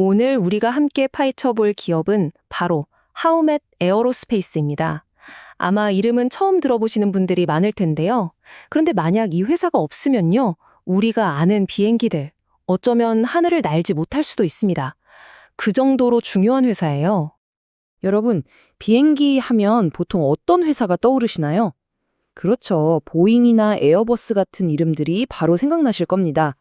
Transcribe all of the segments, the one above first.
오늘 우리가 함께 파헤쳐 볼 기업은 바로 하우멧 에어로스페이스입니다. 아마 이름은 처음 들어보시는 분들이 많을 텐데요. 그런데 만약 이 회사가 없으면요, 우리가 아는 비행기들, 어쩌면 하늘을 날지 못할 수도 있습니다. 그 정도로 중요한 회사예요. 여러분, 비행기 하면 보통 어떤 회사가 떠오르시나요? 그렇죠. 보잉이나 에어버스 같은 이름들이 바로 생각나실 겁니다.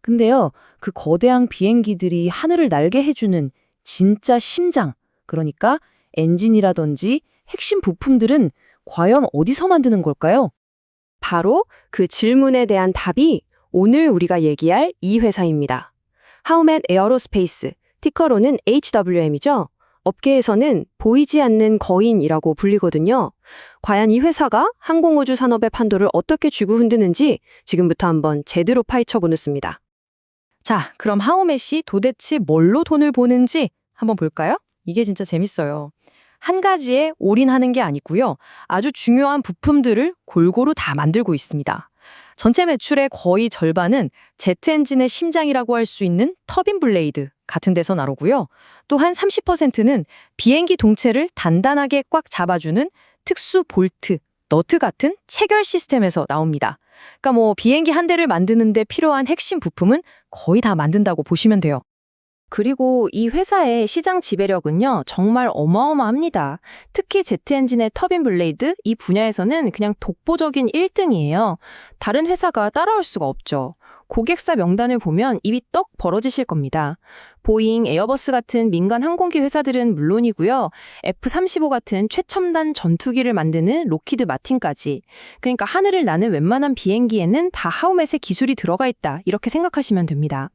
근데요, 그 거대한 비행기들이 하늘을 날게 해주는 진짜 심장, 그러니까 엔진이라든지 핵심 부품들은 과연 어디서 만드는 걸까요? 바로 그 질문에 대한 답이 오늘 우리가 얘기할 이 회사입니다. 하우멧 에어로스페이스, 티커로는 HWM이죠. 업계에서는 보이지 않는 거인이라고 불리거든요. 과연 이 회사가 항공우주 산업의 판도를 어떻게 쥐고 흔드는지 지금부터 한번 제대로 파헤쳐보겠습니다. 자, 그럼 하우멧이 도대체 뭘로 돈을 버는지 한번 볼까요? 이게 진짜 재밌어요. 한 가지에 올인하는 게 아니고요. 아주 중요한 부품들을 골고루 다 만들고 있습니다. 전체 매출의 거의 절반은 제트 엔진의 심장이라고 할 수 있는 터빈 블레이드 같은 데서 나오고요. 또 한 30%는 비행기 동체를 단단하게 꽉 잡아주는 특수 볼트, 너트 같은 체결 시스템에서 나옵니다. 그러니까 비행기 한 대를 만드는데 필요한 핵심 부품은 거의 다 만든다고 보시면 돼요. 그리고 이 회사의 시장 지배력은요, 정말 어마어마합니다. 특히 제트 엔진의 터빈 블레이드, 이 분야에서는 그냥 독보적인 1등이에요. 다른 회사가 따라올 수가 없죠. 고객사 명단을 보면 입이 떡 벌어지실 겁니다. 보잉, 에어버스 같은 민간 항공기 회사들은 물론이고요. F-35 같은 최첨단 전투기를 만드는 로키드 마틴까지. 그러니까 하늘을 나는 웬만한 비행기에는 다 하우멧의 기술이 들어가 있다. 이렇게 생각하시면 됩니다.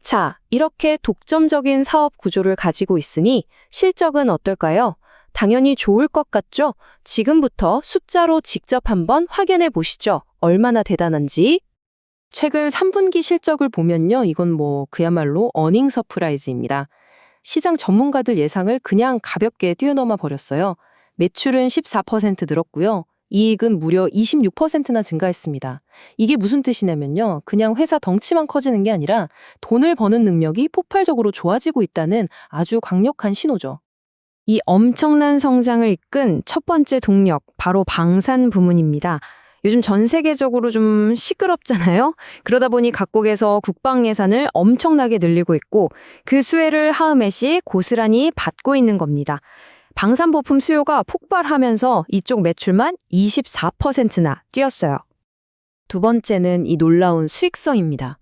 자, 이렇게 독점적인 사업 구조를 가지고 있으니 실적은 어떨까요? 당연히 좋을 것 같죠? 지금부터 숫자로 직접 한번 확인해 보시죠. 얼마나 대단한지. 최근 3분기 실적을 보면요. 이건 그야말로 어닝 서프라이즈입니다. 시장 전문가들 예상을 그냥 가볍게 뛰어넘어 버렸어요. 매출은 14% 늘었고요. 이익은 무려 26%나 증가했습니다. 이게 무슨 뜻이냐면요. 그냥 회사 덩치만 커지는 게 아니라 돈을 버는 능력이 폭발적으로 좋아지고 있다는 아주 강력한 신호죠. 이 엄청난 성장을 이끈 첫 번째 동력, 바로 방산 부문입니다. 요즘 전 세계적으로 좀 시끄럽잖아요. 그러다 보니 각국에서 국방 예산을 엄청나게 늘리고 있고 그 수혜를 하우멧이 고스란히 받고 있는 겁니다. 방산부품 수요가 폭발하면서 이쪽 매출만 24%나 뛰었어요. 두 번째는 이 놀라운 수익성입니다.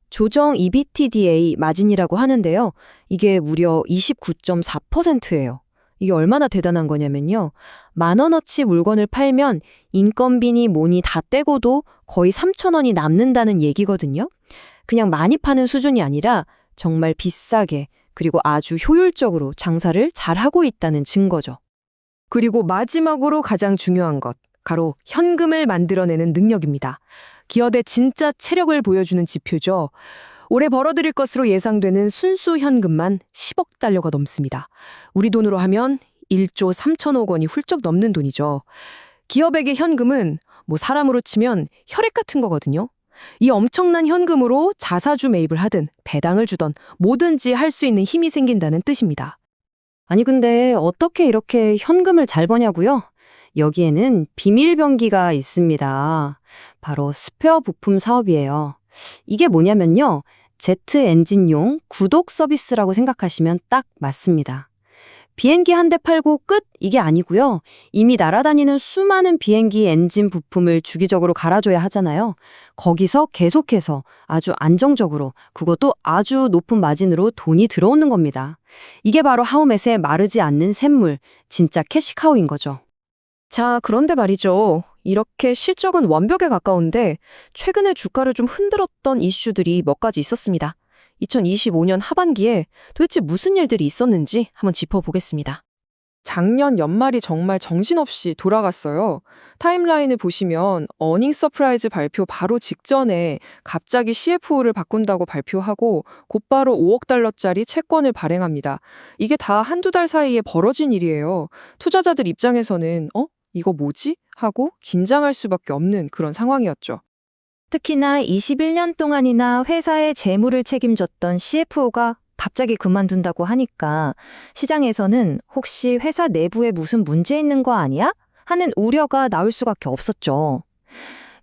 조정 EBITDA 마진이라고 하는데요. 이게 무려 29.4%예요. 이게 얼마나 대단한 거냐면요. 10,000원어치 물건을 팔면 인건비니 뭐니 다 떼고도 거의 3,000원이 남는다는 얘기거든요. 그냥 많이 파는 수준이 아니라 정말 비싸게 그리고 아주 효율적으로 장사를 잘하고 있다는 증거죠. 그리고 마지막으로 가장 중요한 것, 바로 현금을 만들어내는 능력입니다. 기업의 진짜 체력을 보여주는 지표죠. 올해 벌어들일 것으로 예상되는 순수 현금만 10억 달러가 넘습니다. 우리 돈으로 하면 1조 3천억 원이 훌쩍 넘는 돈이죠. 기업에게 현금은 사람으로 치면 혈액 같은 거거든요. 이 엄청난 현금으로 자사주 매입을 하든 배당을 주던 뭐든지 할 수 있는 힘이 생긴다는 뜻입니다. 아니 근데 어떻게 이렇게 현금을 잘 버냐고요? 여기에는 비밀병기가 있습니다. 바로 스페어 부품 사업이에요. 이게 뭐냐면요. 제트 엔진용 구독 서비스라고 생각하시면 딱 맞습니다. 비행기 한 대 팔고 끝! 이게 아니고요. 이미 날아다니는 수많은 비행기 엔진 부품을 주기적으로 갈아줘야 하잖아요. 거기서 계속해서 아주 안정적으로, 그것도 아주 높은 마진으로 돈이 들어오는 겁니다. 이게 바로 하우멧의 마르지 않는 샘물, 진짜 캐시카우인 거죠. 자, 그런데 말이죠. 이렇게 실적은 완벽에 가까운데 최근에 주가를 좀 흔들었던 이슈들이 몇 가지 있었습니다. 2025년 하반기에 도대체 무슨 일들이 있었는지 한번 짚어보겠습니다. 작년 연말이 정말 정신없이 돌아갔어요. 타임라인을 보시면 어닝 서프라이즈 발표 바로 직전에 갑자기 CFO를 바꾼다고 발표하고 곧바로 5억 달러짜리 채권을 발행합니다. 이게 다 한두 달 사이에 벌어진 일이에요. 투자자들 입장에서는 이거 뭐지? 하고 긴장할 수밖에 없는 그런 상황이었죠. 특히나 21년 동안이나 회사의 재무를 책임졌던 CFO가 갑자기 그만둔다고 하니까 시장에서는 혹시 회사 내부에 무슨 문제 있는 거 아니야? 하는 우려가 나올 수밖에 없었죠.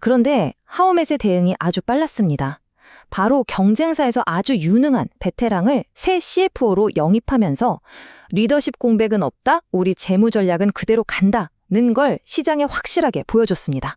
그런데 하오멧의 대응이 아주 빨랐습니다. 바로 경쟁사에서 아주 유능한 베테랑을 새 CFO로 영입하면서 리더십 공백은 없다, 우리 재무 전략은 그대로 간다는 걸 시장에 확실하게 보여줬습니다.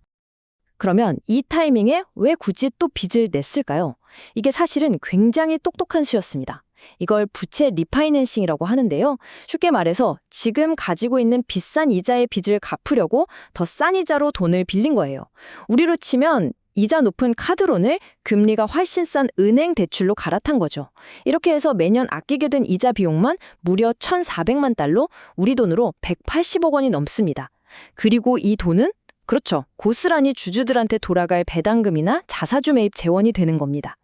그러면 이 타이밍에 왜 굳이 또 빚을 냈을까요? 이게 사실은 굉장히 똑똑한 수였습니다. 이걸 부채 리파이낸싱이라고 하는데요. 쉽게 말해서 지금 가지고 있는 비싼 이자의 빚을 갚으려고 더 싼 이자로 돈을 빌린 거예요. 우리로 치면 이자 높은 카드론을 금리가 훨씬 싼 은행 대출로 갈아탄 거죠. 이렇게 해서 매년 아끼게 된 이자 비용만 무려 1,400만 달러, 우리 돈으로 180억 원이 넘습니다. 그리고 이 돈은 그렇죠. 고스란히 주주들한테 돌아갈 배당금이나 자사주 매입 재원이 되는 겁니다.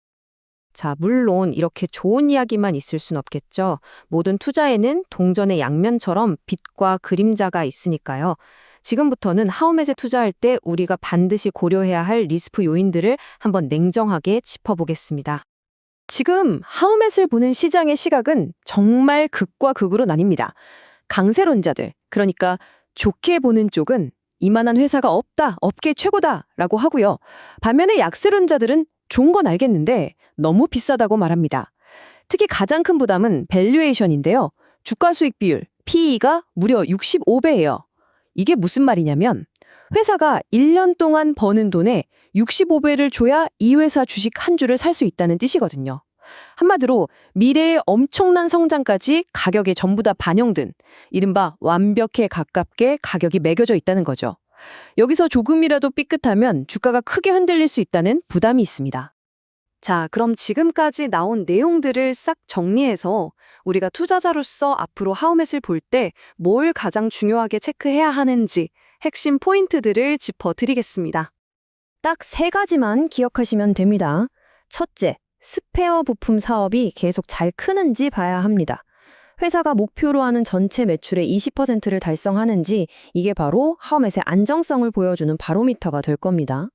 자, 물론 이렇게 좋은 이야기만 있을 순 없겠죠. 모든 투자에는 동전의 양면처럼 빛과 그림자가 있으니까요. 지금부터는 하우멧에 투자할 때 우리가 반드시 고려해야 할 리스크 요인들을 한번 냉정하게 짚어보겠습니다. 지금 하우멧을 보는 시장의 시각은 정말 극과 극으로 나뉩니다. 강세론자들, 그러니까 좋게 보는 쪽은 이만한 회사가 없다, 업계 최고다라고 하고요. 반면에 약세론자들은 좋은 건 알겠는데 너무 비싸다고 말합니다. 특히 가장 큰 부담은 밸류에이션인데요. 주가 수익 비율, PE가 무려 65배예요. 이게 무슨 말이냐면 회사가 1년 동안 버는 돈에 65배를 줘야 이 회사 주식 한 주를 살 수 있다는 뜻이거든요. 한마디로 미래의 엄청난 성장까지 가격에 전부 다 반영된 이른바 완벽에 가깝게 가격이 매겨져 있다는 거죠. 여기서 조금이라도 삐끗하면 주가가 크게 흔들릴 수 있다는 부담이 있습니다. 자, 그럼 지금까지 나온 내용들을 싹 정리해서 우리가 투자자로서 앞으로 하우멧을 볼 때 뭘 가장 중요하게 체크해야 하는지 핵심 포인트들을 짚어드리겠습니다. 딱 3가지만 기억하시면 됩니다. 첫째, 스페어 부품 사업이 계속 잘 크는지 봐야 합니다. 회사가 목표로 하는 전체 매출의 20%를 달성하는지 이게 바로 하우멧의 안정성을 보여주는 바로미터가 될 겁니다.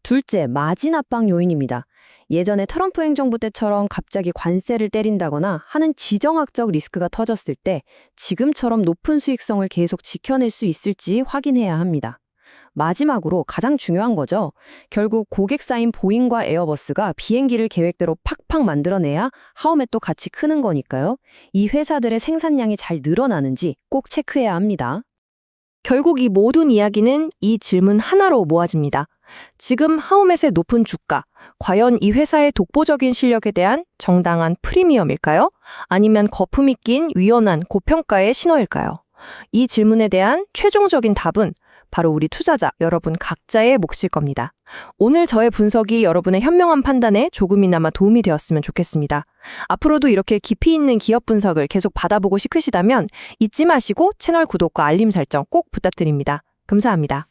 둘째, 마진 압박 요인입니다. 예전에 트럼프 행정부 때처럼 갑자기 관세를 때린다거나 하는 지정학적 리스크가 터졌을 때 지금처럼 높은 수익성을 계속 지켜낼 수 있을지 확인해야 합니다. 마지막으로 가장 중요한 거죠. 결국 고객사인 보잉과 에어버스가 비행기를 계획대로 팍팍 만들어내야 하우멧도 같이 크는 거니까요. 이 회사들의 생산량이 잘 늘어나는지 꼭 체크해야 합니다. 결국 이 모든 이야기는 이 질문 하나로 모아집니다. 지금 하우멧의 높은 주가, 과연 이 회사의 독보적인 실력에 대한 정당한 프리미엄일까요? 아니면 거품이 낀 위험한 고평가의 신호일까요? 이 질문에 대한 최종적인 답은 바로 우리 투자자 여러분 각자의 몫일 겁니다. 오늘 저의 분석이 여러분의 현명한 판단에 조금이나마 도움이 되었으면 좋겠습니다. 앞으로도 이렇게 깊이 있는 기업 분석을 계속 받아보고 싶으시다면 잊지 마시고 채널 구독과 알림 설정 꼭 부탁드립니다. 감사합니다.